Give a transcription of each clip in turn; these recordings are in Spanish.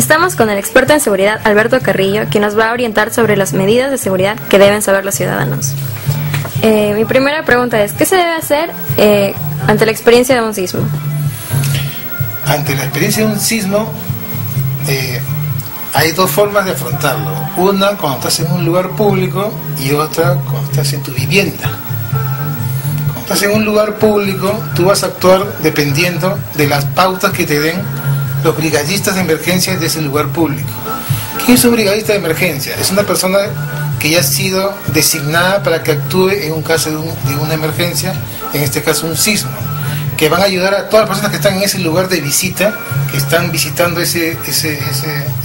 Estamos con el experto en seguridad Alberto Carrillo, quien nos va a orientar sobre las medidas de seguridad que deben saber los ciudadanos. Mi primera pregunta es, ¿qué se debe hacer ante la experiencia de un sismo? Ante la experiencia de un sismo, hay dos formas de afrontarlo. Una cuando estás en un lugar público y otra cuando estás en tu vivienda. Cuando estás en un lugar público, tú vas a actuar dependiendo de las pautas que te den los brigadistas de emergencia de ese lugar público. ¿Quién es un brigadista de emergencia? Es una persona que ya ha sido designada para que actúe en un caso de una emergencia, en este caso un sismo, que van a ayudar a todas las personas que están en ese lugar de visita, que están visitando ese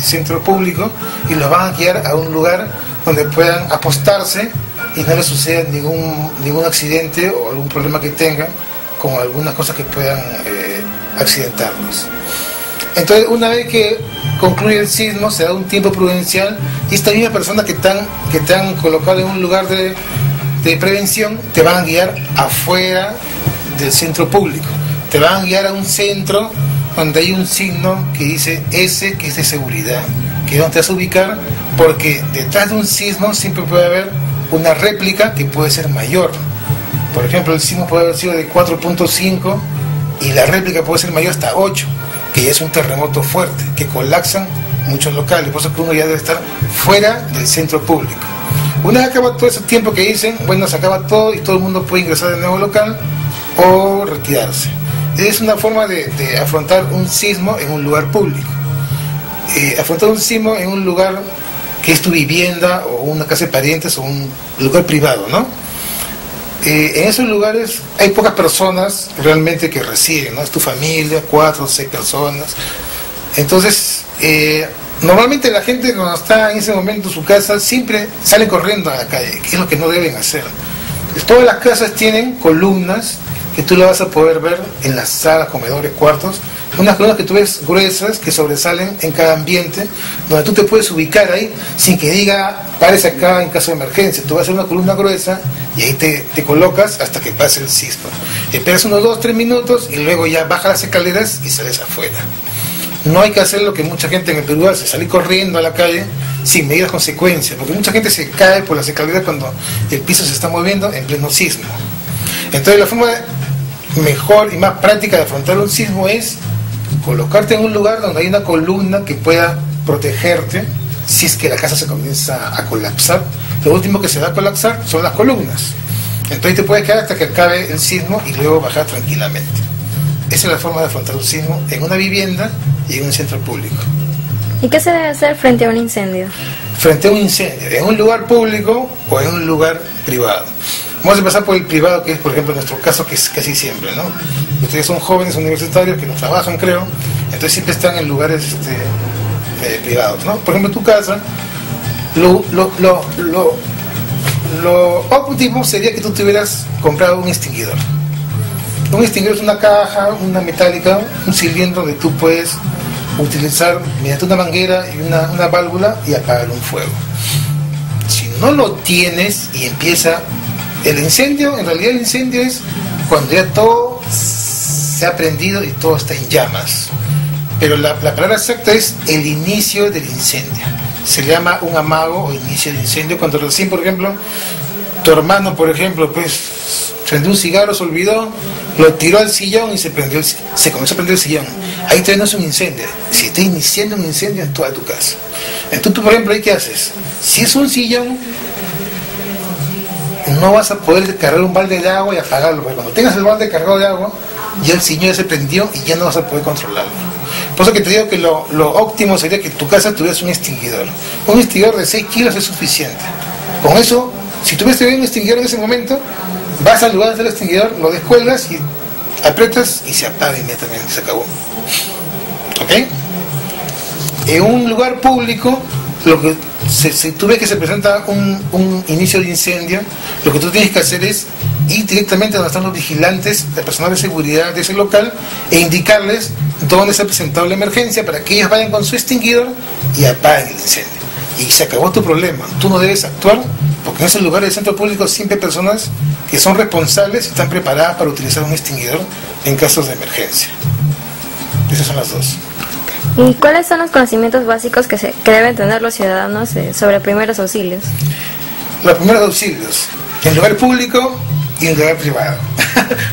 centro público, y los van a guiar a un lugar donde puedan apostarse y no les suceda ningún accidente o algún problema que tengan con algunas cosas que puedan accidentarlos. Entonces, una vez que concluye el sismo, se da un tiempo prudencial y esta misma persona que te han colocado en un lugar de prevención te van a guiar afuera del centro público. Te van a guiar a un centro donde hay un signo que dice S, que es de seguridad, que es donde te vas a ubicar, porque detrás de un sismo siempre puede haber una réplica que puede ser mayor. Por ejemplo, el sismo puede haber sido de 4.5 y la réplica puede ser mayor hasta 8, que ya es un terremoto fuerte, que colapsan muchos locales, por eso que uno ya debe estar fuera del centro público. Una vez acaba todo ese tiempo que dicen, bueno, se acaba todo y todo el mundo puede ingresar de nuevo local o retirarse. Es una forma de afrontar un sismo en un lugar público. Afrontar un sismo en un lugar que es tu vivienda o una casa de parientes o un lugar privado, ¿no? En esos lugares hay pocas personas realmente que residen, ¿no? Es tu familia, 4 o 6 personas. Entonces, normalmente la gente cuando está en ese momento en su casa siempre sale corriendo a la calle, que es lo que no deben hacer. Todas las casas tienen columnas que tú las vas a poder ver en las salas, comedores, cuartos, unas columnas que tú ves gruesas que sobresalen en cada ambiente, donde tú te puedes ubicar ahí sin que diga, pares acá en caso de emergencia. Tú vas a hacer una columna gruesa y ahí te colocas hasta que pase el sismo. Esperas unos 2-3 minutos y luego ya bajas las escaleras y sales afuera. No hay que hacer lo que mucha gente en el Perú hace, salir corriendo a la calle sin medir las consecuencias, porque mucha gente se cae por las escaleras cuando el piso se está moviendo en pleno sismo. Entonces la forma mejor y más práctica de afrontar un sismo es colocarte en un lugar donde hay una columna que pueda protegerte si es que la casa se comienza a colapsar. Lo último que se va a colapsar son las columnas. Entonces te puedes quedar hasta que acabe el sismo y luego bajar tranquilamente. Esa es la forma de afrontar un sismo en una vivienda y en un centro público. ¿Y qué se debe hacer frente a un incendio? Frente a un incendio, en un lugar público o en un lugar privado. Vamos a empezar por el privado, que es, por ejemplo, nuestro caso, que es casi siempre, ¿no? Ustedes son jóvenes universitarios que no trabajan, creo, entonces siempre están en lugares privados, ¿no? Por ejemplo, en tu casa, lo óptimo sería que tú te hubieras comprado un extinguidor. Un extinguidor es una caja, una metálica, un cilindro donde tú puedes utilizar mediante una manguera y una válvula y apagar un fuego. Si no lo tienes y empieza el incendio, en realidad el incendio es cuando ya todo se ha prendido y todo está en llamas. Pero la palabra exacta es el inicio del incendio. Se llama un amago o inicio del incendio cuando recién, por ejemplo, tu hermano, por ejemplo, pues prendió un cigarro, se olvidó, lo tiró al sillón y se comenzó a prender el sillón. Ahí todavía no es un incendio. Si está iniciando un incendio en toda tu casa. Entonces tú, por ejemplo, ¿ahí qué haces? Si es un sillón, no vas a poder cargar un balde de agua y apagarlo, porque cuando tengas el balde cargado de agua, ya el sillón ya se prendió y ya no vas a poder controlarlo. Por eso que te digo que lo óptimo sería que tu casa tuvieras un extinguidor. Un extinguidor de 6 kilos es suficiente. Con eso, si tuvieras un extinguidor en ese momento, vas al lugar del extinguidor, lo descuelgas y aprietas y se apaga inmediatamente, se acabó. ¿Ok? En un lugar público, si tú ves que se presenta un inicio de incendio, lo que tú tienes que hacer es ir directamente a donde están los vigilantes, el personal de seguridad de ese local, e indicarles dónde se ha presentado la emergencia para que ellos vayan con su extinguidor y apaguen el incendio. Y se acabó tu problema. Tú no debes actuar, porque en ese lugar del centro público siempre hay personas que son responsables y están preparadas para utilizar un extinguidor en casos de emergencia. Esas son las dos. ¿Y cuáles son los conocimientos básicos que deben tener los ciudadanos sobre primeros auxilios? Los primeros auxilios, en lugar público y en lugar privado.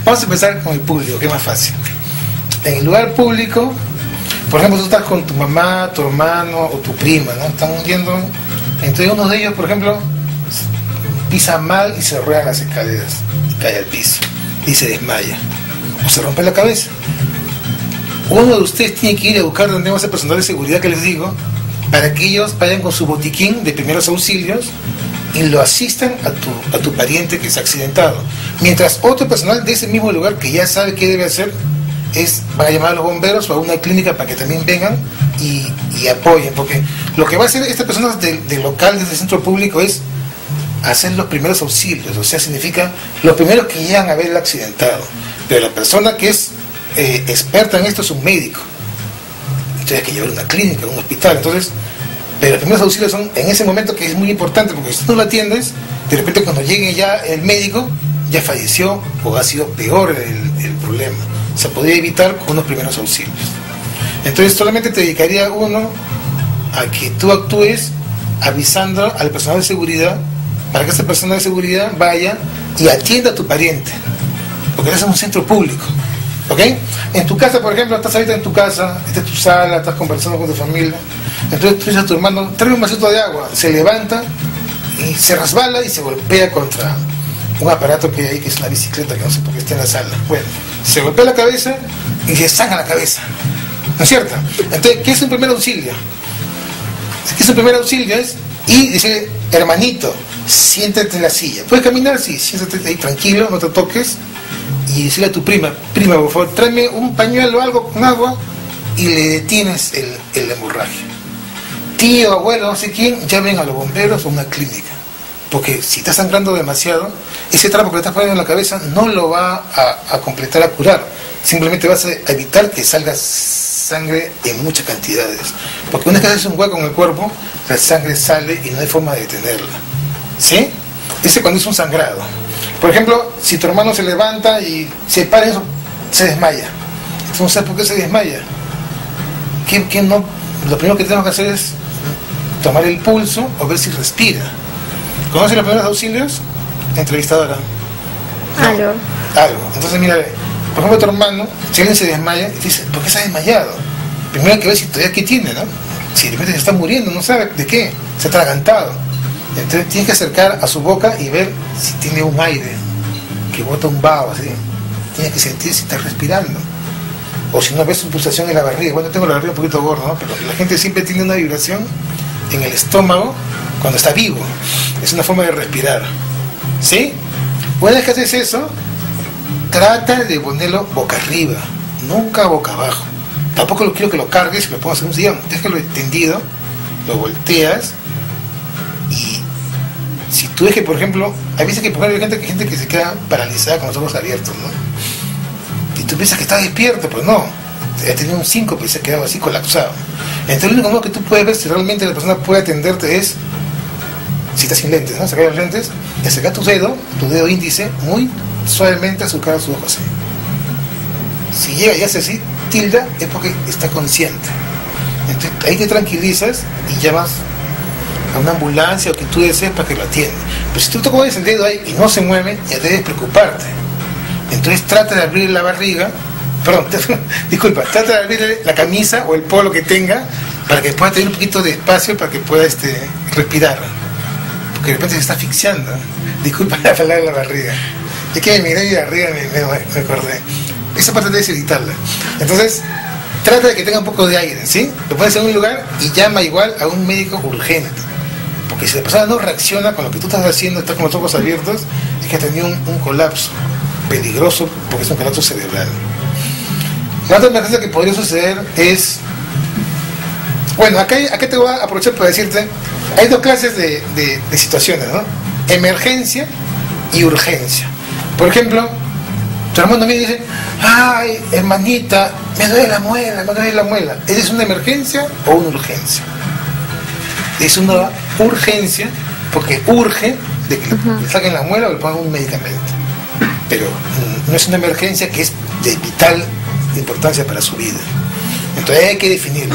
Vamos a empezar con el público, que es más fácil. En el lugar público, por ejemplo, tú estás con tu mamá, tu hermano o tu prima, ¿no? Están yendo, entonces uno de ellos, por ejemplo, pisa mal y se rueda las escaleras, y cae al piso, y se desmaya, o se rompe la cabeza. Uno de ustedes tiene que ir a buscar donde va a ser personal de seguridad que les digo, para que ellos vayan con su botiquín de primeros auxilios y lo asistan a tu pariente que se ha accidentado. Mientras otro personal de ese mismo lugar que ya sabe qué debe hacer, van a llamar a los bomberos o a una clínica para que también vengan y apoyen, porque lo que va a hacer estas personas del local, desde el centro público, es hacer los primeros auxilios, o sea, significa los primeros que llegan a ver el accidentado, pero la persona que es experta en esto es un médico, entonces hay que llevar a una clínica, a un hospital. Entonces, pero los primeros auxilios son en ese momento, que es muy importante, porque si tú no lo atiendes, de repente cuando llegue ya el médico, ya falleció o ha sido peor el problema. Se podría evitar con unos primeros auxilios. Entonces solamente te dedicaría uno a que tú actúes avisando al personal de seguridad, para que esa persona de seguridad vaya y atienda a tu pariente, porque ese es un centro público, ¿ok? En tu casa, por ejemplo, estás ahorita en tu casa, esta es tu sala, estás conversando con tu familia, entonces tú dices a tu hermano, trae un vasito de agua, se levanta y se resbala y se golpea contra un aparato que hay ahí, que es una bicicleta, que no sé por qué está en la sala. Bueno, se golpea la cabeza y se sangra la cabeza, ¿no es cierto? Entonces, ¿qué es un primer auxilio? ¿Qué es un primer auxilio? Es y dice, hermanito, siéntate en la silla. ¿Puedes caminar? Sí, siéntate ahí tranquilo, no te toques. Y decirle a tu prima, por favor, tráeme un pañuelo o algo con agua, y le detienes el hemorragia. Tío, abuelo, no sé quién, llamen a los bomberos o a una clínica. Porque si está sangrando demasiado, ese trapo que le estás poniendo en la cabeza no lo va a completar, a curar. Simplemente vas a evitar que salga sangre en muchas cantidades. Porque una vez que haces un hueco en el cuerpo, la sangre sale y no hay forma de detenerla. ¿Sí? Ese cuando es un sangrado. Por ejemplo, si tu hermano se levanta y se para eso, se desmaya. Entonces, ¿sabes por qué se desmaya? ¿Quién no? Lo primero que tenemos que hacer es tomar el pulso o ver si respira. ¿Conoce los primeros auxilios? Entrevistadora. No. Algo. Entonces, mira, por ejemplo, tu hermano, si alguien se desmaya, dice, ¿por qué se ha desmayado? Primero hay que ver si todavía qué tiene, ¿no? Si de repente se está muriendo, no sabe de qué, se ha atragantado. Entonces tienes que acercar a su boca y ver si tiene un aire que bota un vaho, así. Tienes que sentir si está respirando. O si no, ves su pulsación en la barriga. Bueno, tengo la barriga un poquito gorda, ¿no? Pero la gente siempre tiene una vibración en el estómago cuando está vivo. Es una forma de respirar. ¿Sí? Una vez que haces eso, trata de ponerlo boca arriba, nunca boca abajo. Tampoco quiero que lo cargues y lo pongas en un sillón. Déjalo extendido, lo volteas, y si tú ves que, por ejemplo, hay veces que por ejemplo, hay gente que se queda paralizada con los ojos abiertos, ¿no? Y tú piensas que está despierto, pero no, ha tenido un síncope y se ha quedado así colapsado. Entonces el único modo que tú puedes ver si realmente la persona puede atenderte es, si estás sin lentes, ¿no? Sacar los lentes y acercar tu dedo índice, muy suavemente a su cara, a sus ojos así. Si llega y hace así, tilda, es porque está consciente. Entonces ahí te tranquilizas y llamas a una ambulancia o que tú desees para que lo atienda. Pero si tú te pones el dedo ahí y no se mueve, ya debes preocuparte. Entonces trata de abrir la barriga, disculpa, trata de abrir la camisa o el polo que tenga para que pueda tener un poquito de espacio para que pueda respirar. Porque de repente se está asfixiando. Disculpa la palabra de la barriga. Es que me miré y la barriga me acordé. Esa parte debes evitarla. Entonces, trata de que tenga un poco de aire, ¿sí? Lo pones en un lugar y llama igual a un médico urgente. Porque si la persona no reacciona con lo que tú estás haciendo, está con los ojos abiertos, es que ha tenido un colapso peligroso, porque es un colapso cerebral. La otra emergencia que podría suceder es... Bueno, acá te voy a aprovechar para decirte, hay dos clases de situaciones, ¿no? Emergencia y urgencia. Por ejemplo, tu hermano me dice, ay, hermanita, me duele la muela. ¿Esa es una emergencia o una urgencia? Es una urgencia porque urge de que le saquen la muela o le pongan un medicamento. Pero no es una emergencia que es de vital importancia para su vida. Entonces hay que definirlo,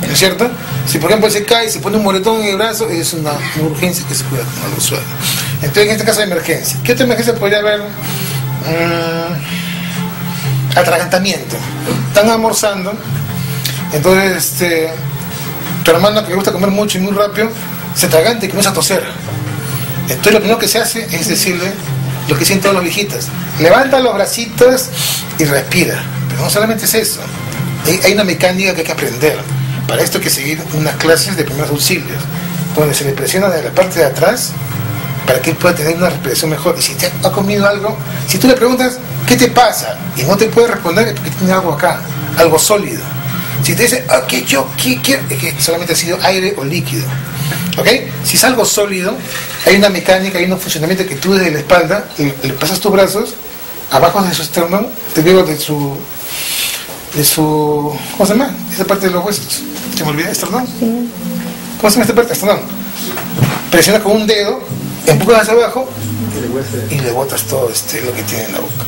¿no es cierto? Si por ejemplo se cae, se pone un moretón en el brazo, es una urgencia que se cuida con algo suave. Entonces en este caso de emergencia. ¿Qué otra emergencia podría haber? Atragantamiento. Están almorzando, entonces tu hermano que le gusta comer mucho y muy rápido, se atraganta y comienza a toser. Entonces lo primero que se hace es decirle lo que dicen todos los viejitas: levanta los bracitos y respira. Pero no solamente es eso, hay una mecánica que hay que aprender. Para esto hay que seguir unas clases de primeros auxilios, donde se le presiona de la parte de atrás para que él pueda tener una respiración mejor. Y si te ha comido algo, si tú le preguntas ¿qué te pasa? Y no te puede responder, es porque tiene algo acá, algo sólido. Si te dice ¿qué quiero? Es que solamente ha sido aire o líquido. ¿Ok? Si es algo sólido, hay una mecánica, hay un funcionamiento que tú desde la espalda le pasas tus brazos abajo de su esternón, te digo de su ¿cómo se llama? Esa parte de los huesos. ¿Se me olvida? ¿Esternón? Sí. ¿Cómo se llama esta parte? Esternón. Presionas con un dedo, empujas hacia abajo y le botas todo lo que tiene en la boca.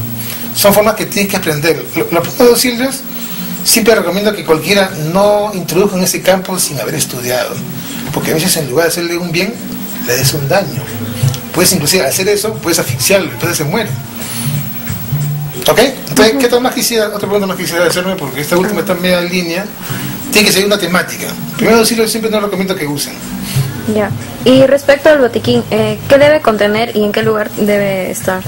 Son formas que tienes que aprender. Los primeros auxilios siempre recomiendo que cualquiera no introduzca en ese campo sin haber estudiado, porque a veces en lugar de hacerle un bien, le des un daño. Puedes inclusive hacer eso, puedes asfixiarlo, entonces se muere. ¿Ok? Entonces, ¿qué otra pregunta más quisiera hacerme? Porque esta última está en media línea. Tiene que seguir una temática. Primero auxilio siempre no recomiendo que usen. Ya. Y respecto al botiquín, ¿qué debe contener y en qué lugar debe estar?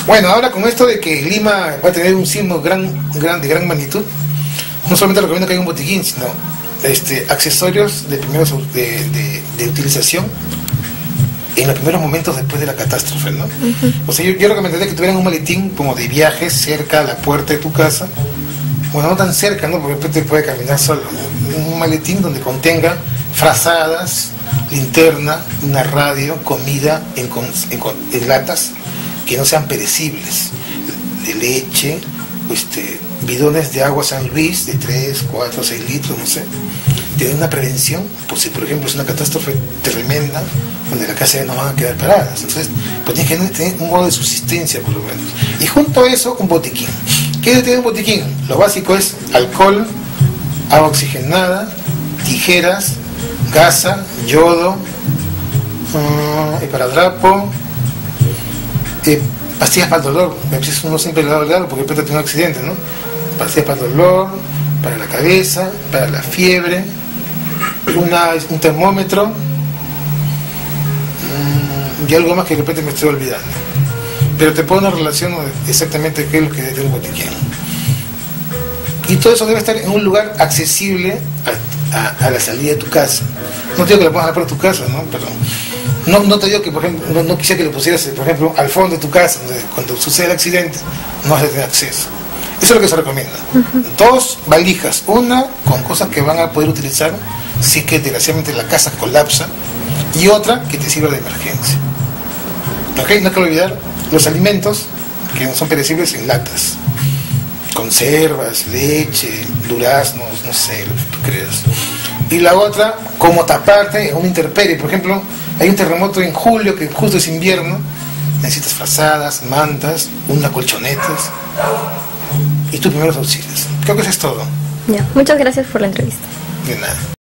Bueno, ahora con esto de que Lima va a tener un sismo de gran magnitud, no solamente recomiendo que haya un botiquín, sino accesorios de utilización en los primeros momentos después de la catástrofe, ¿no? O sea, yo recomendaría que tuvieran un maletín como de viaje cerca a la puerta de tu casa. Bueno, no tan cerca, ¿no? Porque después te puede caminar solo, ¿no? Un maletín donde contenga frazadas, linterna, una radio, comida en latas que no sean perecibles, de leche, bidones de agua San Luis de 3, 4, 6 litros, no sé. Tener una prevención, por si por ejemplo es una catástrofe tremenda donde las casas no van a quedar paradas. Entonces, pues tienes que tener un modo de subsistencia por lo menos. Y junto a eso, un botiquín. ¿Qué debe tener un botiquín? Lo básico es alcohol, agua oxigenada, tijeras, gasa, yodo, esparadrapo, pastillas para el dolor. A veces uno siempre le da dolor porque después tiene un accidente, ¿no? Pastillas para el dolor, para la cabeza, para la fiebre, un termómetro y algo más que de repente me estoy olvidando. Pero te pongo una relación exactamente qué es lo que debe tener un botiquín. Y todo eso debe estar en un lugar accesible a la salida de tu casa. No te digo que lo pongas a la puerta de tu casa, ¿no? Pero no te digo que, por ejemplo, no quisiera que lo pusieras, por ejemplo, al fondo de tu casa, donde cuando sucede el accidente no vas a tener acceso. Eso es lo que se recomienda. 2 valijas, una con cosas que van a poder utilizar si que desgraciadamente la casa colapsa, y otra que te sirva de emergencia. ¿Ok? No hay que olvidar los alimentos que no son perecibles en latas, conservas, leche, duraznos, no sé, lo que tú creas. Y la otra, como taparte en una intemperie. Por ejemplo, hay un terremoto en julio que justo es invierno, necesitas frazadas, mantas, unas colchonetas y tus primeros auxilios. Creo que eso es todo. Ya, muchas gracias por la entrevista. De nada.